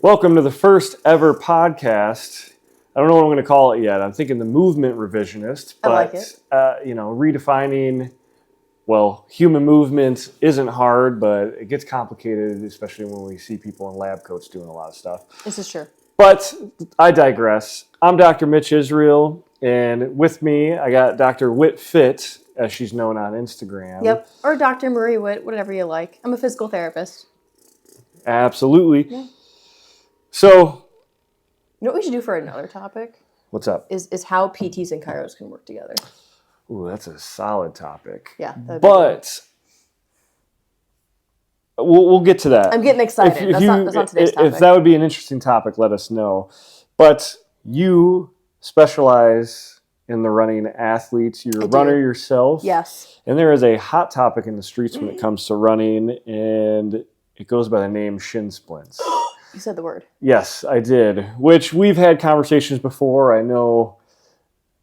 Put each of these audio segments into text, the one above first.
Welcome to the first ever podcast. I don't know what I'm going to call it yet. I'm thinking the movement revisionist, I like but it. Redefining. Well, human movement isn't hard, but it gets complicated, especially when we see people in lab coats doing a lot of stuff. This is true. But I digress. I'm Dr. Mitch Israel, and with me I got Dr. Whitt, as she's known on Instagram. Yep. Or Dr. Marie Whitt, whatever you like. I'm a physical therapist. Absolutely. Yeah. So, You know what we should do for another topic? what's up? Is how PTs and chiros can work together. Ooh, that's a solid topic. Yeah. But we'll get to that. I'm getting excited. That's not today's topic. If that would be an interesting topic, let us know. But you specialize in the running athletes. You're a runner yourself. Yes. And there is a hot topic in the streets when it comes to running, and it goes by the name Shin Splints. You said the word. Yes, I did, which we've had conversations before. I know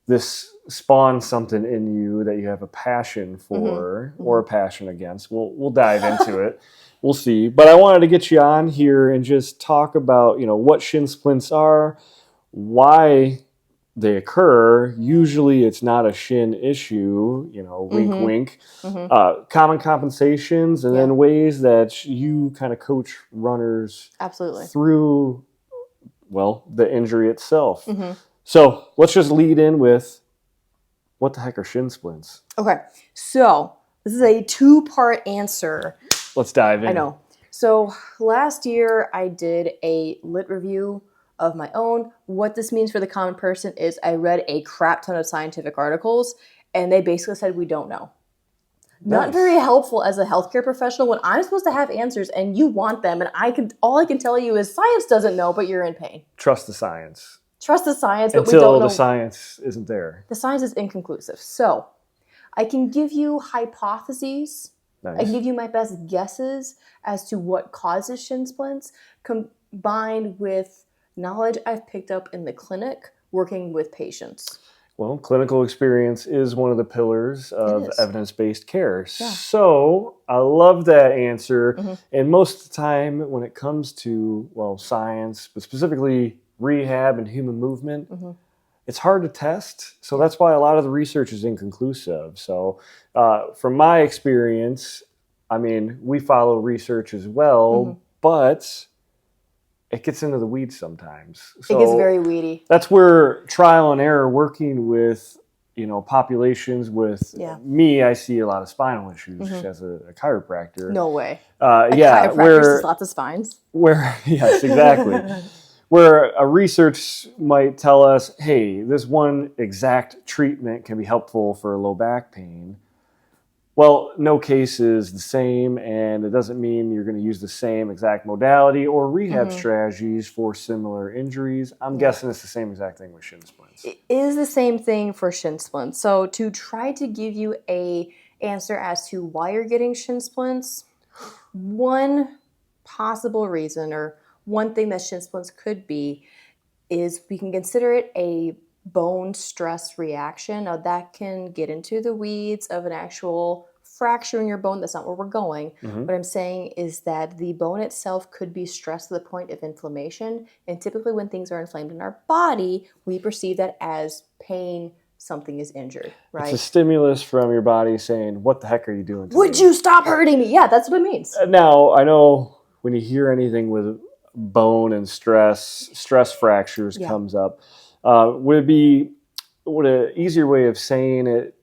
this spawned something in you that you have a passion for or a passion against. We'll dive into it. We'll see. But I wanted to get you on here and just talk about, what shin splints are, why they occur. Usually it's not a shin issue, wink, wink. Common compensations, and then ways that you kind of coach runners through, the injury itself. So let's just lead in with, what the heck are shin splints? Okay, so this is a two-part answer. Let's dive in. I know. So last year I did a lit review of my own. What this means for the common person is I read a crap ton of scientific articles, and they basically said we don't know. Not very helpful as a healthcare professional when I'm supposed to have answers and you want them, and all I can tell you is science doesn't know, but you're in pain. Trust the science. Trust the science, but until we don't know. The science isn't there. The science is inconclusive. So I can give you hypotheses. Nice. I can give you my best guesses as to what causes shin splints, combined with knowledge I've picked up in the clinic working with patients. Well, clinical experience is one of the pillars of evidence-based care. Yeah. So I love that answer. And most of the time when it comes to, science, but specifically rehab and human movement, it's hard to test. So that's why a lot of the research is inconclusive. So from my experience, we follow research as well, but it gets into the weeds sometimes. So it gets very weedy. That's where trial and error working with, populations with me, I see a lot of spinal issues as a chiropractor. No way. Chiropractor sees lots of spines. Yes, exactly. Where a research might tell us, hey, this one exact treatment can be helpful for low back pain. Well, no case is the same, and it doesn't mean you're going to use the same exact modality or rehab strategies for similar injuries. I'm guessing it's the same exact thing with shin splints. It is the same thing for shin splints. So to try to give you an answer as to why you're getting shin splints, one possible reason or one thing that shin splints could be is we can consider it a bone stress reaction. Now that can get into the weeds of an actual fracture in your bone. That's not where we're going. What I'm saying is that the bone itself could be stressed to the point of inflammation. And typically when things are inflamed in our body, we perceive that as pain. Something is injured, right? It's a stimulus from your body saying, what the heck are you doing to Would me? you stop hurting me? Yeah, that's what it means. Now, I know when you hear anything with bone and stress fractures comes up, would an easier way of saying it,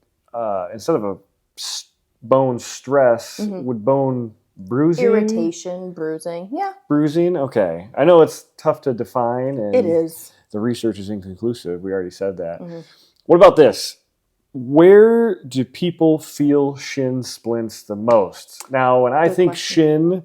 instead of a bone stress, would bone bruising? Irritation, bruising, Bruising, okay. I know it's tough to define. And it is. The research is inconclusive. We already said that. What about this? Where do people feel shin splints the most? Now, when I think shin,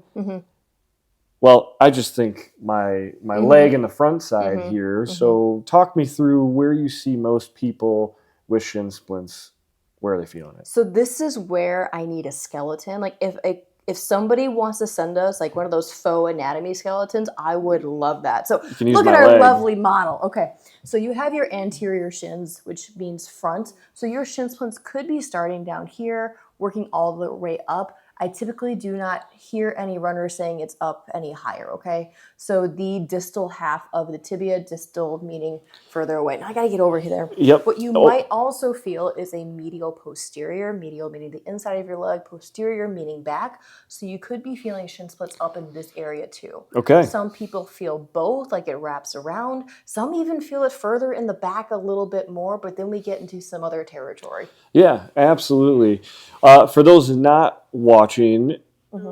I just think my leg and the front side here. So talk me through where you see most people with shin splints. Where are they feeling it? So this is where I need a skeleton. Like if somebody wants to send us like one of those faux anatomy skeletons, I would love that. So look at our lovely model. Okay, so you have your anterior shins, which means front. So your shin splints could be starting down here, working all the way up. I typically do not hear any runners saying it's up any higher, okay? So the distal half of the tibia, distal meaning further away. Now I gotta get over here. Yep. What you might also feel is a medial posterior, medial meaning the inside of your leg, posterior meaning back. So you could be feeling shin splints up in this area too. Okay. Some people feel both, like it wraps around. Some even feel it further in the back a little bit more, but then we get into some other territory. Yeah, absolutely. For those not watching,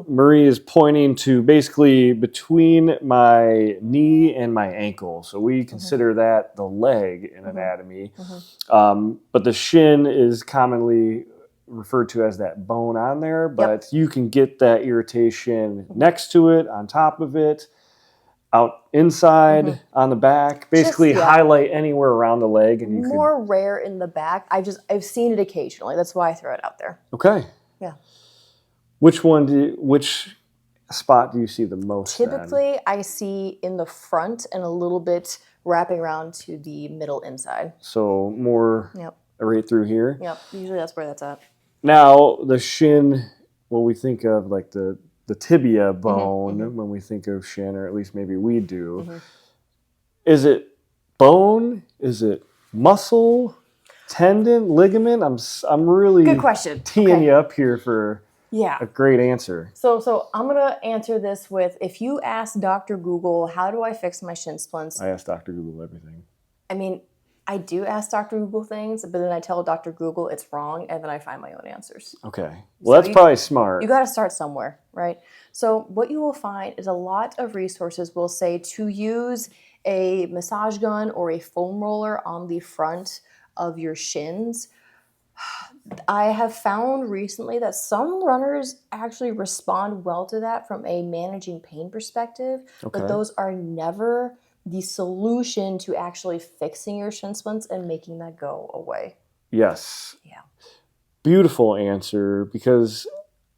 Marie is pointing to basically between my knee and my ankle. So we consider that the leg in anatomy. But the shin is commonly referred to as that bone on there, but you can get that irritation next to it, on top of it, out inside, on the back, basically highlight anywhere around the leg. And you more rare in the back. I've seen it occasionally. That's why I throw it out there. Okay. Yeah. Which spot do you see the most? Typically, I see in the front and a little bit wrapping around to the middle inside. So more right through here? Yep. Usually that's where that's at. Now, the shin, when we think of like the tibia bone, when we think of shin, or at least maybe we do, is it bone? Is it muscle? Tendon? Ligament? I'm really good question. Teeing you up here for a great answer. So I'm going to answer this with, if you ask Dr. Google, how do I fix my shin splints? I ask Dr. Google everything. I mean, I do ask Dr. Google things, but then I tell Dr. Google it's wrong, and then I find my own answers. Okay. Well, that's probably smart. You got to start somewhere, right? So what you will find is a lot of resources will say to use a massage gun or a foam roller on the front of your shins. I have found recently that some runners actually respond well to that from a managing pain perspective, but those are never the solution to actually fixing your shin splints and making that go away. Yes. Yeah. Beautiful answer, because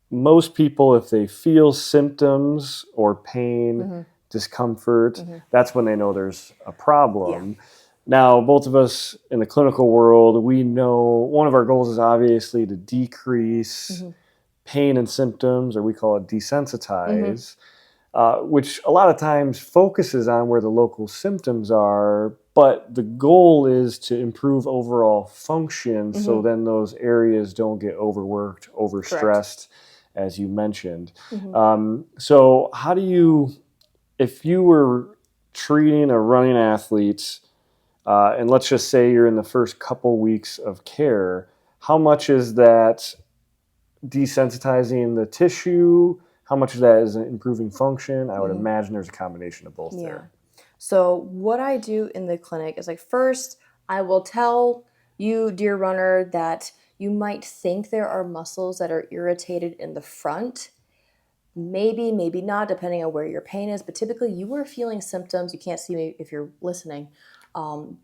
most people, if they feel symptoms or pain, discomfort, that's when they know there's a problem. Yeah. Now, both of us in the clinical world, we know one of our goals is obviously to decrease pain and symptoms, or we call it desensitize, which a lot of times focuses on where the local symptoms are, but the goal is to improve overall function so then those areas don't get overworked, overstressed, as you mentioned. So how do you, if you were treating a running athlete, and let's just say you're in the first couple weeks of care, how much is that desensitizing the tissue? How much of that is improving function? I would imagine there's a combination of both there. So what I do in the clinic is, like, first, I will tell you, dear runner, that you might think there are muscles that are irritated in the front. Maybe, maybe not, depending on where your pain is. But typically, you are feeling symptoms. You can't see me if you're listening.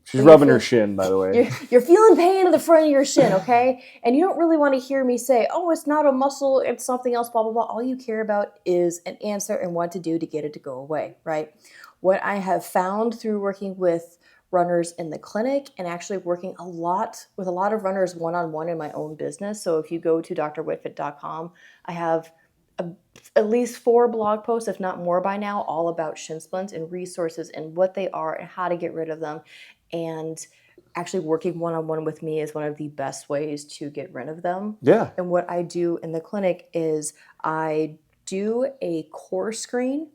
She's rubbing her shin, by the way. You're feeling pain in the front of your shin, okay? And you don't really want to hear me say, oh, it's not a muscle, it's something else, blah, blah, blah. All you care about is an answer and what to do to get it to go away, right? What I have found through working with runners in the clinic and actually working a lot with a lot of runners one-on-one in my own business. So if you go to drwhitfit.com, I have at least 4 blog posts, if not more by now, all about shin splints and resources and what they are and how to get rid of them. And actually working one-on-one with me is one of the best ways to get rid of them. Yeah. And what I do in the clinic is I do a core screen,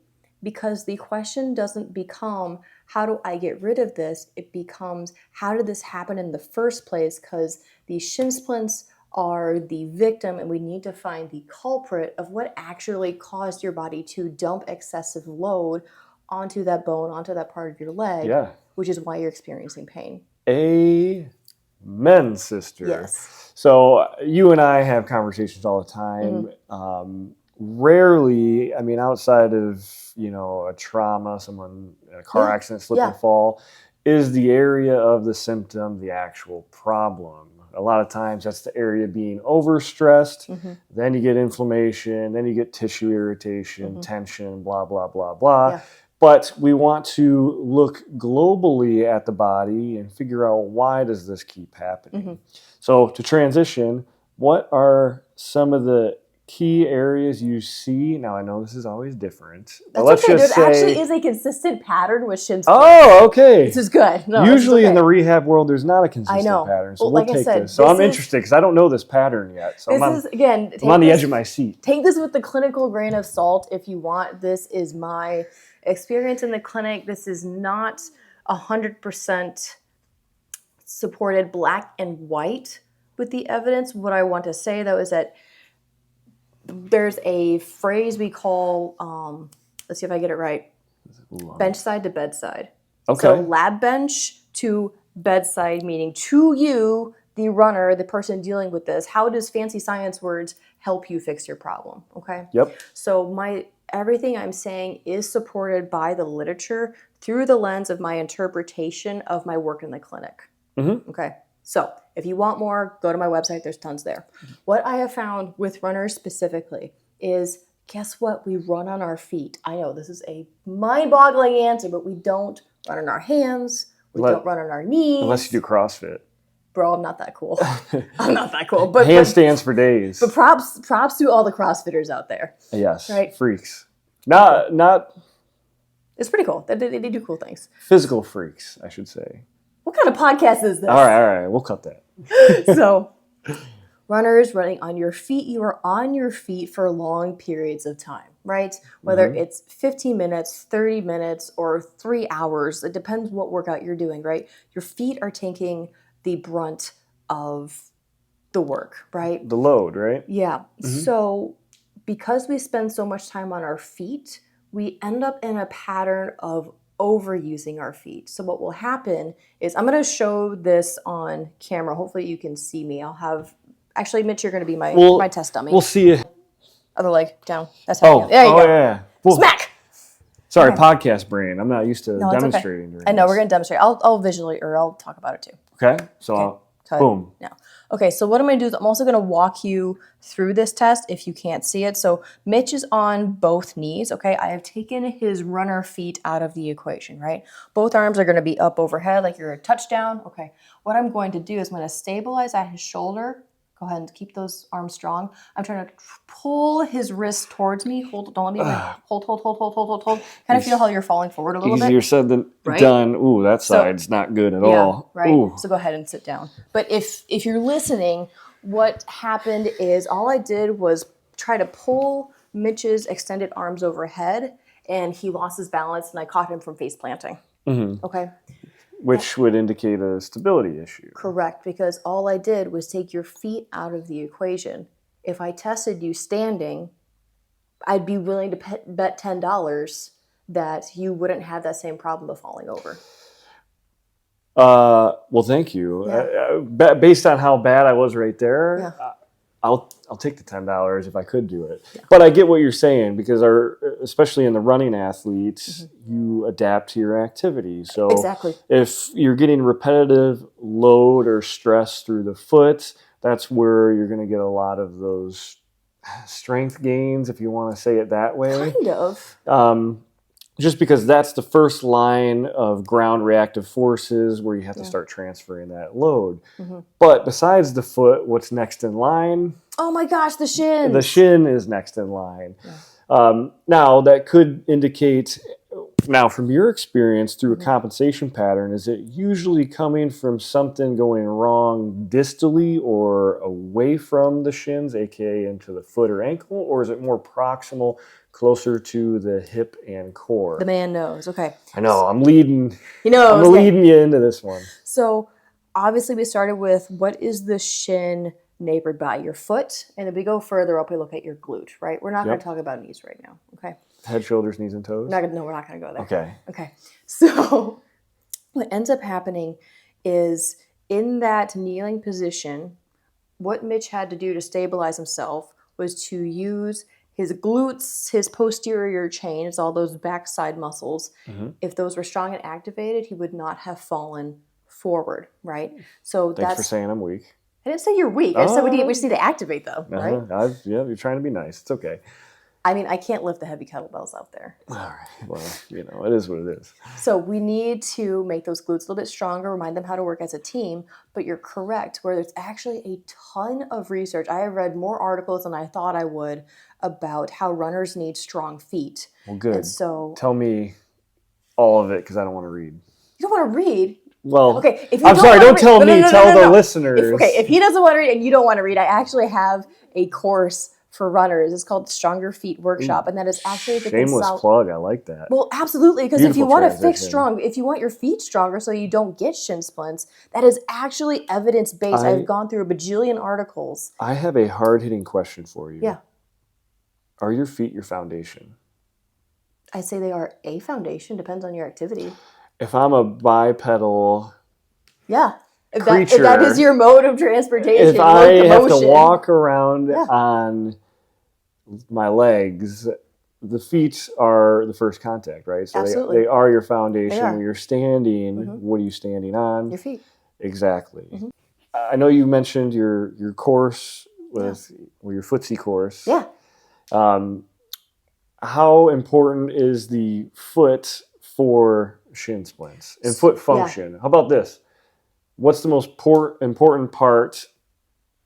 because the question doesn't become, how do I get rid of this? It becomes, how did this happen in the first place? Because the shin splints are the victim, and we need to find the culprit of what actually caused your body to dump excessive load onto that bone, onto that part of your leg, which is why you're experiencing pain. Amen, sister. Yes. So you and I have conversations all the time. Rarely, I mean, outside of, a trauma, someone in a car accident, slip and fall, is the area of the symptom the actual problem. A lot of times that's the area being overstressed. Then you get inflammation, then you get tissue irritation, tension, blah, blah, blah, blah. Yeah. But we want to look globally at the body and figure out, why does this keep happening? So to transition, what are some of the key areas you see? Now, I know this is always different. But That's let's okay. just There say... actually is a consistent pattern with Shin Splints. Oh, okay. This is good. No, Usually okay. in the rehab world, there's not a consistent I know. pattern. So Well, we'll like I take said, this. So this I'm is- interested because I don't know this pattern yet. So This I'm is, again, on the edge of my seat. Take this with the clinical grain of salt if you want. This is my experience in the clinic. This is not 100% supported black and white with the evidence. What I want to say, though, is that there's a phrase we call, let's see if I get it right, bench side to bedside. Okay. So lab bench to bedside, meaning to you, the runner, the person dealing with this, how does fancy science words help you fix your problem? Okay. Yep. So everything I'm saying is supported by the literature through the lens of my interpretation of my work in the clinic. Mm-hmm. Okay. So if you want more, go to my website. There's tons there. What I have found with runners specifically is, guess what? We run on our feet. I know this is a mind-boggling answer, but we don't run on our hands. We don't run on our knees. Unless you do CrossFit. Bro, I'm not that cool. I'm not that cool. But Handstands for days. But props to all the CrossFitters out there. Yes. Right? Freaks. Not. It's pretty cool. They do cool things. Physical freaks, I should say. What kind of podcast is this? All right. We'll cut that. So, runners running on your feet, you are on your feet for long periods of time, right? Whether it's 15 minutes, 30 minutes, or 3 hours. It depends what workout you're doing, right? Your feet are taking the brunt of the work, right? The load, right? Yeah. So, because we spend so much time on our feet, we end up in a pattern of overusing our feet. So what will happen is, I'm going to show this on camera. Hopefully you can see me. Actually, Mitch, you're going to be my test dummy. We'll see you. Other leg down. That's how there you go. Yeah. Well, Smack! Sorry, podcast brain. I'm not used to demonstrating. Okay. I know, we're going to demonstrate. I'll visually, or I'll talk about it too. Okay. So, boom. Now. Okay, so what I'm going to do is I'm also going to walk you through this test if you can't see it. So Mitch is on both knees, okay? I have taken his runner feet out of the equation, right? Both arms are going to be up overhead like you're a touchdown. Okay, what I'm going to do is I'm going to stabilize at his shoulder. Go ahead and keep those arms strong. I'm trying to pull his wrist towards me. Hold, don't let me hold. Kind of feel how you're falling forward a little bit. Easier said than done. Ooh, that side's not good at all. Right. Ooh. So go ahead and sit down. But if you're listening, what happened is all I did was try to pull Mitch's extended arms overhead, and he lost his balance, and I caught him from face planting. Mm-hmm. Okay. Which would indicate a stability issue. Correct, because all I did was take your feet out of the equation. If I tested you standing, I'd be willing to bet $10 that you wouldn't have that same problem of falling over. Well, thank you. Yeah. Based on how bad I was right there, I'll take the $10 if I could do it. Yeah. But I get what you're saying, because especially in the running athletes, you adapt to your activity. So exactly. If you're getting repetitive load or stress through the foot, that's where you're going to get a lot of those strength gains, if you want to say it that way. Kind of. Just because that's the first line of ground reactive forces where you have to start transferring that load. Mm-hmm. But besides the foot, what's next in line? Oh my gosh, the shin. The shin is next in line. Yeah. Now, that could indicate, from your experience through a compensation pattern, is it usually coming from something going wrong distally or away from the shins, aka into the foot or ankle, or is it more proximal, closer to the hip and core? The man knows. Okay. I know. I'm leading. I'm leading you into this one. So obviously we started with, what is the shin neighbored by? Your foot. And if we go further up, we look at your glute, right? We're not going to talk about knees right now. Okay. Head, shoulders, knees, and toes? No, we're not going to go there. Okay. So what ends up happening is, in that kneeling position, what Mitch had to do to stabilize himself was to use his glutes, his posterior chains, all those backside muscles. Mm-hmm. If those were strong and activated, he would not have fallen forward, right? So Thanks for saying I'm weak. I didn't say you're weak. I said we just need to activate them, right? You're trying to be nice. It's okay. I mean, I can't lift the heavy kettlebells out there. All right. Well, it is what it is. So we need to make those glutes a little bit stronger, remind them how to work as a team. But you're correct, where there's actually a ton of research. I have read more articles than I thought I would about how runners need strong feet. Well, good. And so tell me all of it because I don't want to read. you don't want to read? Well, okay. If you I'm sorry. Don't tell me. Tell the listeners. If he doesn't want to read and you don't want to read, I actually have a course for runners. It's called Stronger Feet Workshop, and that is actually the shameless plug. I like that. Well, absolutely, because if you want if you want your feet stronger so you don't get shin splints, that is actually evidence-based. I've gone through a bajillion articles. I have a hard-hitting question for you. Yeah. Are your feet your foundation? I say they are a foundation, depends on your activity. If I'm a bipedal If creature, that is your mode of transportation, if I have to walk around on my legs, the feet are the first contact, right? So Absolutely. they are your foundation. Are. When you're standing, what are you standing on? Your feet. Exactly. I know you mentioned your course with your footsie course. Yeah. How important is the foot for shin splints and foot function? How about this? What's the most important part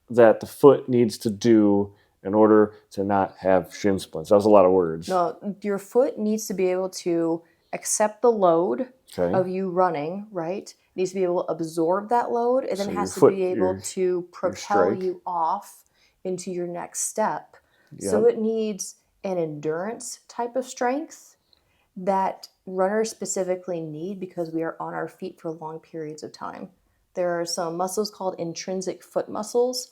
that the foot needs to do in order to not have shin splints? That was a lot of words. No, your foot needs to be able to accept the load of you running, right? It needs to be able to absorb that load, and then it has to be able to propel you off into your next step. Yep. So it needs an endurance type of strength that runners specifically need because we are on our feet for long periods of time. There are some muscles called intrinsic foot muscles.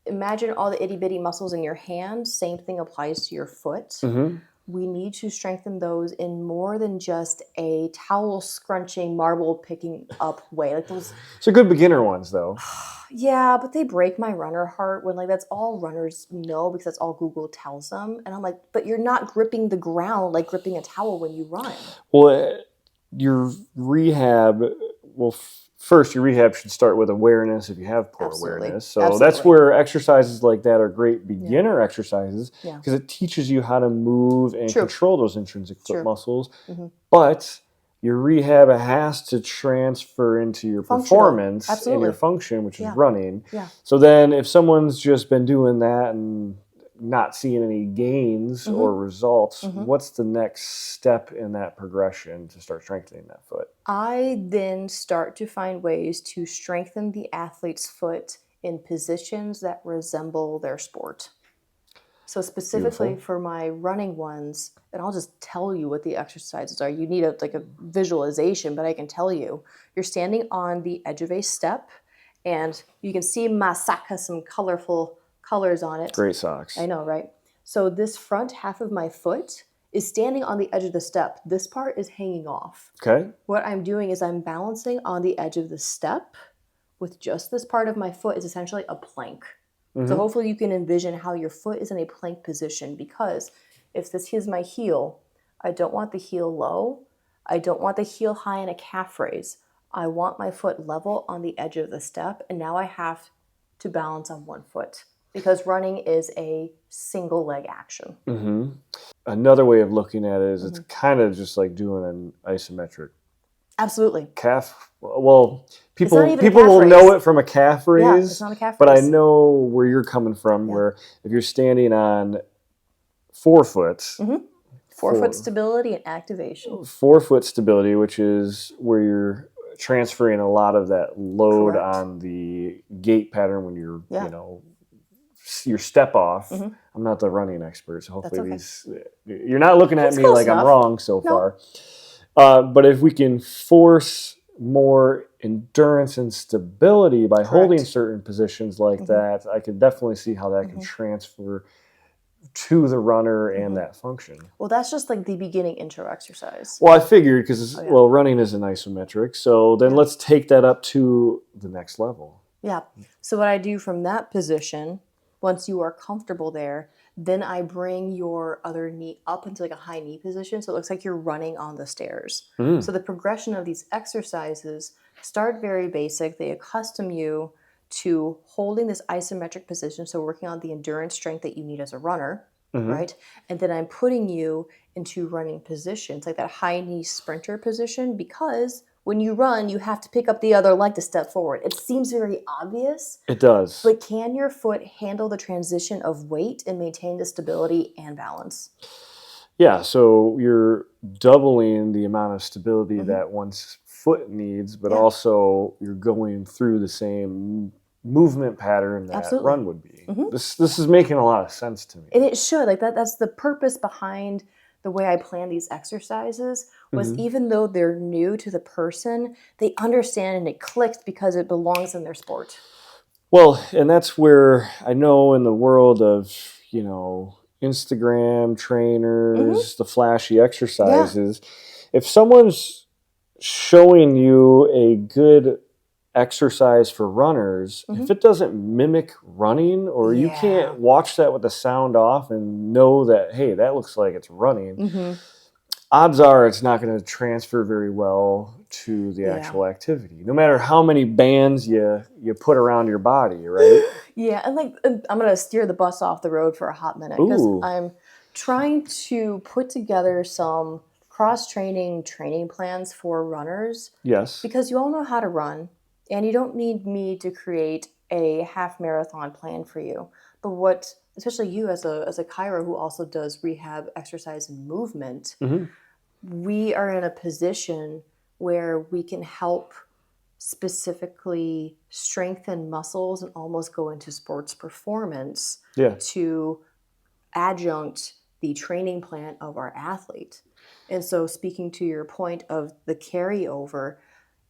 Imagine all the itty bitty muscles in your hand. Same thing applies to your foot. Mm-hmm. We need to strengthen those in more than just a towel scrunching, marble picking up way. Like those. So good beginner ones though. Yeah, but they break my runner heart when that's all runners know because that's all Google tells them. And I'm like, but you're not gripping the ground like gripping a towel when you run. Well, your rehab, first, your rehab should start with awareness if you have poor awareness. So that's where exercises like that are great beginner exercises because it teaches you how to move and control those intrinsic foot muscles. Mm-hmm. But your rehab has to transfer into your performance and your function, which is running. Yeah. So then if someone's just been doing that and not seeing any gains or results, what's the next step in that progression to start strengthening that foot? I then start to find ways to strengthen the athlete's foot in positions that resemble their sport. So specifically for my running ones, and I'll just tell you what the exercises are. You need a visualization, but I can tell you. You're standing on the edge of a step, and you can see my sock has some colorful colors on it. Great socks. I know, right? So this front half of my foot is standing on the edge of the step. This part is hanging off. Okay. What I'm doing is I'm balancing on the edge of the step with just this part of my foot is essentially a plank. Mm-hmm. So hopefully you can envision how your foot is in a plank position because if this is my heel, I don't want the heel low. I don't want the heel high in a calf raise. I want my foot level on the edge of the step, and now I have to balance on one foot. Because running is a single leg action. Mm-hmm. Another way of looking at it is it's kind of just like doing an isometric. Absolutely. Calf. Well, people will know it from a calf raise. Yeah, it's not a calf raise. But I know where you're coming from. Yeah. Where if you're standing on forefoot. Mm-hmm. Forefoot stability and activation. Forefoot stability, which is where you're transferring a lot of that load on the gait pattern when you're your step off. Mm-hmm. I'm not the running expert, so hopefully you're not looking at me like I'm wrong so far. But if we can force more endurance and stability by holding certain positions like that, I can definitely see how that can transfer to the runner and that function. Well, that's just like the beginning intro exercise. Well, I figured because running is an isometric, so then let's take that up to the next level. Yeah. So what I do from that position, once you are comfortable there, then I bring your other knee up into like a high knee position. So it looks like you're running on the stairs. Mm. So the progression of these exercises start very basic. They accustom you to holding this isometric position. So working on the endurance strength that you need as a runner. right? And then I'm putting you into running positions, like that high knee sprinter position, because when you run, you have to pick up the other leg to step forward. It seems very obvious, It does. but can your foot handle the transition of weight and maintain the stability and balance? Yeah, so you're doubling the amount of stability that one's foot needs, but also you're going through the same movement pattern that Absolutely. run would be. This is making a lot of sense to me. And it should. Like that's the purpose behind the way I plan these exercises was even though they're new to the person, they understand and it clicks because it belongs in their sport. Well, and that's where I know in the world of, Instagram trainers, the flashy exercises, if someone's showing you a good exercise for runners, if it doesn't mimic running or you can't watch that with the sound off and know that, hey, that looks like it's running, odds are it's not going to transfer very well to the actual activity, no matter how many bands you put around your body, right? Yeah, and I'm going to steer the bus off the road for a hot minute because I'm trying to put together some cross-training training plans for runners. Yes. Because you all know how to run, and you don't need me to create a half marathon plan for you. But what, especially you as a chiro who also does rehab exercise and movement, we are in a position where we can help specifically strengthen muscles and almost go into sports performance to adjunct the training plan of our athlete. And so speaking to your point of the carryover,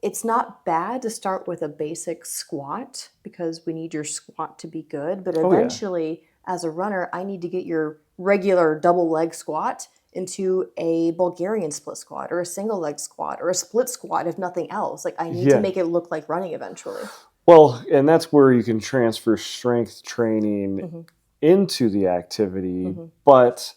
it's not bad to start with a basic squat because we need your squat to be good. But eventually, as a runner, I need to get your regular double leg squat into a Bulgarian split squat or a single leg squat or a split squat, if nothing else. Like I need to make it look like running eventually. Well, and that's where you can transfer strength training into the activity. But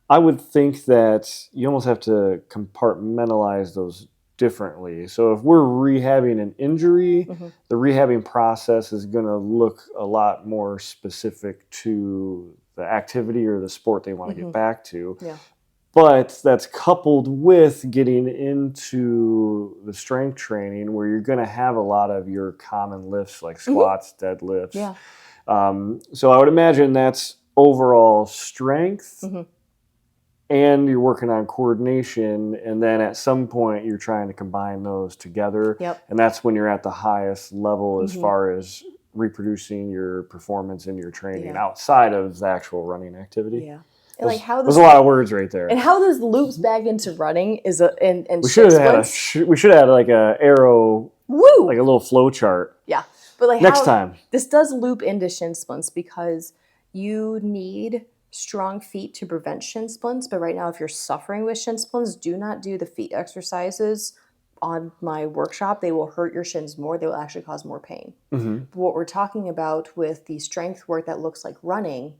I would think that you almost have to compartmentalize those differently. So if we're rehabbing an injury, the rehabbing process is going to look a lot more specific to the activity or the sport they want to get back to. But that's coupled with getting into the strength training where you're going to have a lot of your common lifts like squats, deadlifts. So I would imagine that's overall strength and you're working on coordination. And then at some point you're trying to combine those together. And that's when you're at the highest level as far as reproducing your performance in your training outside of the actual running activity. And like how there's a lot of words right there. And how this loops back into running is and we should have had like a arrow, like a little flow chart. But like next time this does loop into shin splints because you need strong feet to prevent shin splints. But right now, if you're suffering with shin splints, do not do the feet exercises on my workshop. They will hurt your shins more. They will actually cause more pain. But what we're talking about with the strength work that looks like running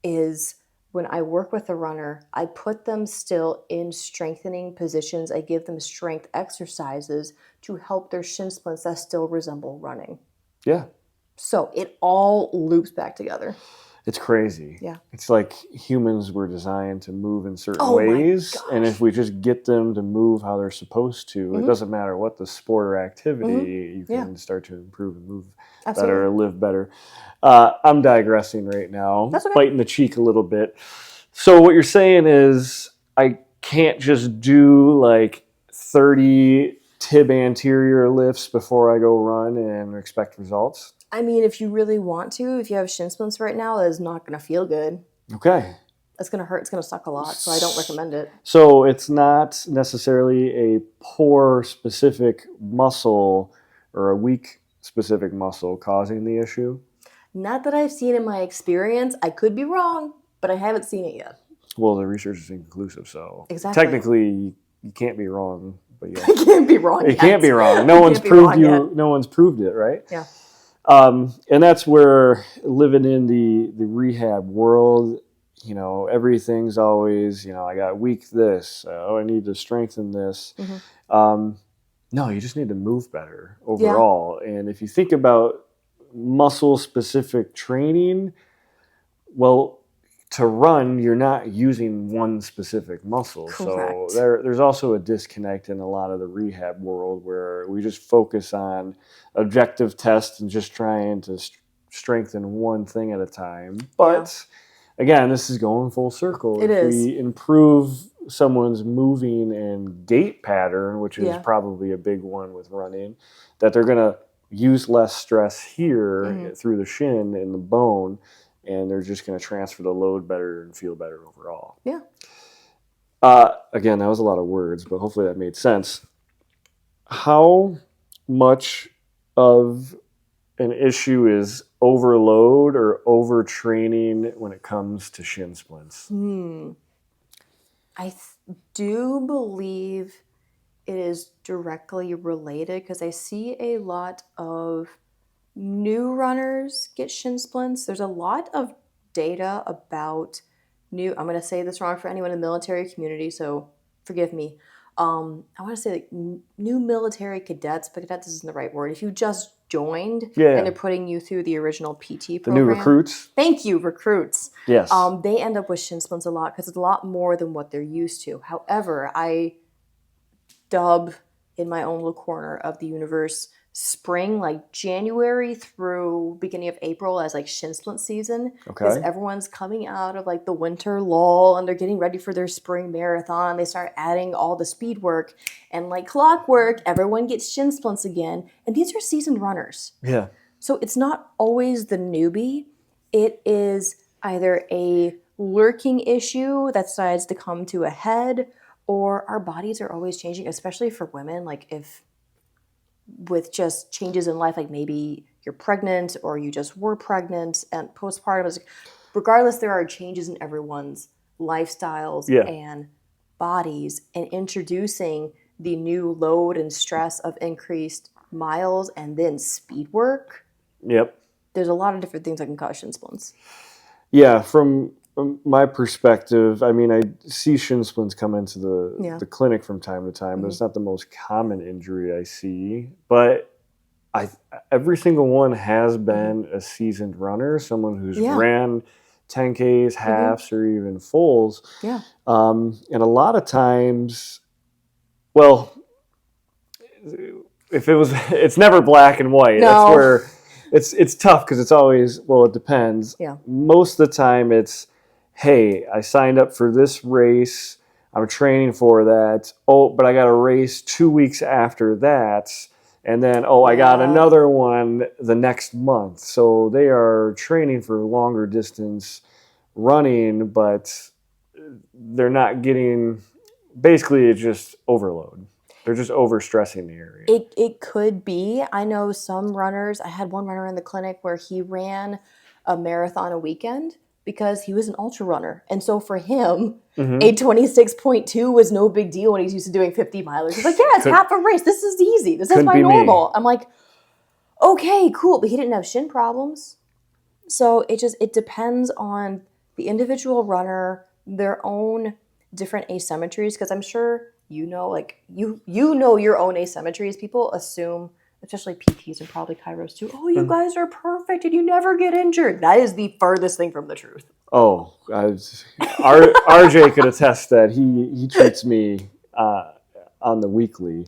is when I work with a runner, I put them still in strengthening positions. I give them strength exercises to help their shin splints that still resemble running. So it all loops back together. It's crazy. It's like humans were designed to move in certain ways. And if we just get them to move how they're supposed to, it doesn't matter what the sport or activity, you can start to improve and move better or live better. I'm digressing right now, biting the cheek a little bit. So what you're saying is I can't just do like 30 tib anterior lifts before I go run and expect results? I mean, if you really want to, if you have shin splints right now, that is not going to feel good. Okay. It's going to hurt. It's going to suck a lot, so I don't recommend it. So it's not necessarily a poor specific muscle or a weak specific muscle causing the issue? Not that I've seen in my experience. I could be wrong, but I haven't seen it yet. Well, the research is inconclusive, so technically you can't be wrong. But you can't be wrong. You can't be wrong. No one's proved No one's proved it, right? And that's where living in the rehab world, everything's always, I got weak this. I need to strengthen this. No, you just need to move better overall. And if you think about muscle-specific training, well, to run, you're not using one specific muscle. Correct. So there's also a disconnect in a lot of the rehab world where we just focus on objective tests and just trying to strengthen one thing at a time. But again, this is going full circle. It if is. we improve someone's moving and gait pattern, which is probably a big one with running, that they're going to use less stress here through the shin and the bone, and they're just going to transfer the load better and feel better overall. Yeah. Again, that was a lot of words, but hopefully that made sense. How much of an issue is overload or overtraining when it comes to shin splints? I do believe it is directly related because I see a lot of new runners get shin splints. There's a lot of data about I'm going to say this wrong for anyone in the military community, so forgive me. I want to say like new military cadets, but cadets isn't the right word. If you just joined and they're putting you through the original PT program. The new recruits? Thank you, recruits. Yes. They end up with shin splints a lot because it's a lot more than what they're used to. However, I dub in my own little corner of the universe spring, like January through beginning of April as like shin splint season. Because everyone's coming out of like the winter lull and they're getting ready for their spring marathon. They start adding all the speed work and like clockwork, everyone gets shin splints again. And these are seasoned runners. Yeah. So it's not always the newbie. It is either a lurking issue that decides to come to a head, or our bodies are always changing, especially for women. Like if with just changes in life, like maybe you're pregnant or you just were pregnant and postpartum, regardless, there are changes in everyone's lifestyles and bodies, and introducing the new load and stress of increased miles and then speed work. Yep. There's a lot of different things that can cause shin splints. Yeah, from my perspective, I mean, I see shin splints come into the clinic from time to time, but it's not the most common injury I see. But every single one has been a seasoned runner, someone who's ran 10Ks, halves, or even fulls. Yeah. And a lot of times, well, if it's never black and white. No. That's where it's tough because it's always, well, it depends. Yeah. Most of the time it's, hey, I signed up for this race. I'm training for that. Oh, but I got a race 2 weeks after that. And then, I got another one the next month. So they are training for longer distance running, but they're not getting, basically it's just overload. They're just overstressing the area. It could be. I know some runners. I had one runner in the clinic where he ran a marathon a weekend because he was an ultra runner. And so for him, a 26.2 was no big deal when he's used to doing 50 milers. He's like, yeah, it's half a race. This is easy. This is my normal. I'm like, okay, cool. But he didn't have shin problems. So it depends on the individual runner, their own different asymmetries. Because I'm sure you know your own asymmetries. People assume, especially PTs and probably chiros too, you guys are perfect and you never get injured. That is the furthest thing from the truth. Oh, RJ could attest that he treats me on the weekly.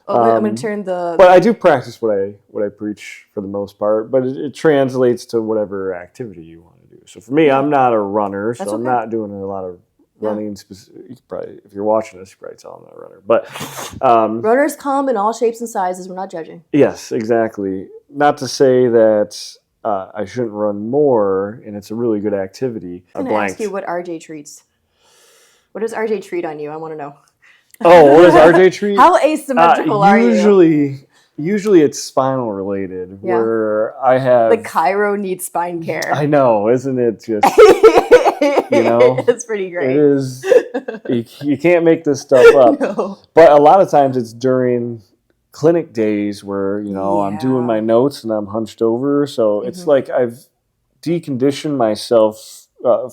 I'm going to turn the... But I do practice what I preach for the most part, but it translates to whatever activity you want to do. So for me, I'm not a runner, so I'm not doing a lot of running. You probably, if you're watching this, you probably tell I'm not a runner. But runners come in all shapes and sizes. We're not judging. Yes, exactly. Not to say that I shouldn't run more, and it's a really good activity. I'm going to ask you what RJ treats. What does RJ treat on you? I want to know. Oh, what does RJ treat? How asymmetrical are you? Usually it's spinal related, where I have... The chiro needs spine care. I know, isn't it just... It's pretty great. It is. You can't make this stuff up. No. But a lot of times it's during clinic days where, I'm doing my notes and I'm hunched over. So it's like I've deconditioned myself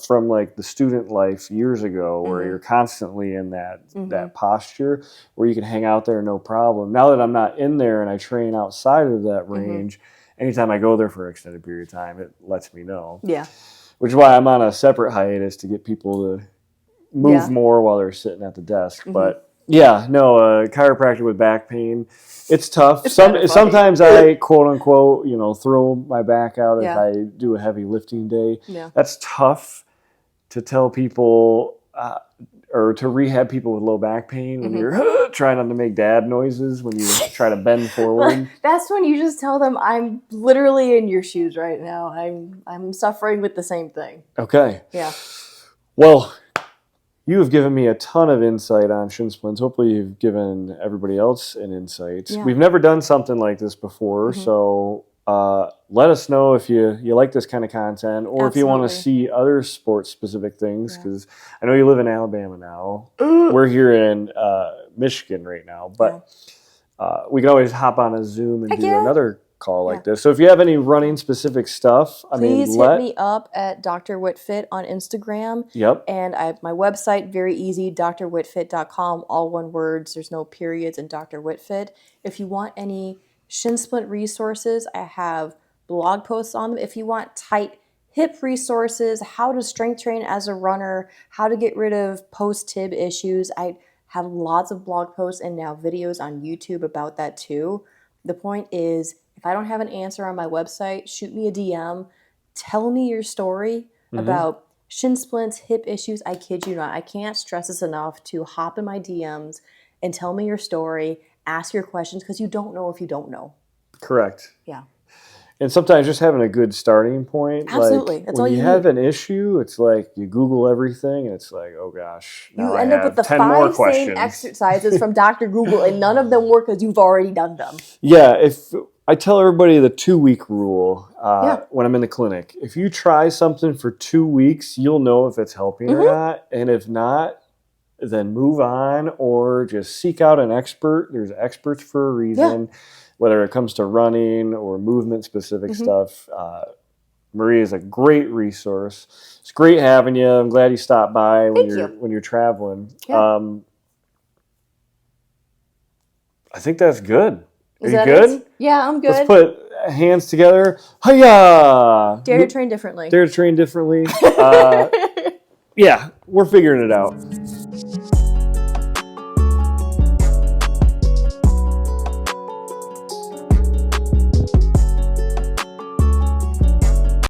from like the student life years ago where you're constantly in that posture where you can hang out there no problem. Now that I'm not in there and I train outside of that range, anytime I go there for an extended period of time, it lets me know. Yeah. which is why I'm on a separate hiatus to get people to move more while they're sitting at the desk. But yeah, no, chiropractor with back pain, it's tough. Sometimes I, quote unquote, throw my back out if I do a heavy lifting day. Yeah. That's tough to tell people or to rehab people with low back pain when you're trying not to make dad noises when you try to bend forward. That's when you just tell them, I'm literally in your shoes right now. I'm suffering with the same thing. Okay. Yeah. Well, you have given me a ton of insight on Shin Splints. Hopefully you've given everybody else an insight. Yeah. We've never done something like this before, so let us know if you like this kind of content or if you want to see other sports-specific things, because I know you live in Alabama now. We're here in Michigan right now, but we can always hop on a Zoom and do another call like this. So if you have any running specific stuff, please hit me up at Dr. Whitfit on Instagram. Yep. And I have my website, very easy, drwhitfit.com, all one words. There's no periods in Dr. Whitfit. If you want any Shin Splint resources, I have blog posts on them. If you want tight hip resources, how to strength train as a runner, how to get rid of post-tib issues, I have lots of blog posts and now videos on YouTube about that too. The point is, if I don't have an answer on my website, shoot me a DM. Tell me your story about shin splints, hip issues. I kid you not. I can't stress this enough to hop in my DMs and tell me your story, ask your questions, because you don't know if you don't know. Correct. Yeah. And sometimes just having a good starting point. Absolutely. Like, that's when all you have need. an issue, it's like you Google everything and it's like, oh gosh, now you I end have up with the 10 more 5 questions. same exercises from Dr. Google, and none of them work because you've already done them. Yeah, if I tell everybody the 2-week rule when I'm in the clinic. If you try something for 2 weeks, you'll know if it's helping or not. And if not, then move on or just seek out an expert. There's experts for a reason, whether it comes to running or movement-specific stuff. Maria is a great resource. It's great having you. I'm glad you stopped by when you're traveling. Yeah. I think that's good. Are you good? It? Yeah, I'm good. Let's put hands together. Hiya! Dare to train differently. Dare to train differently. Yeah, we're figuring it out.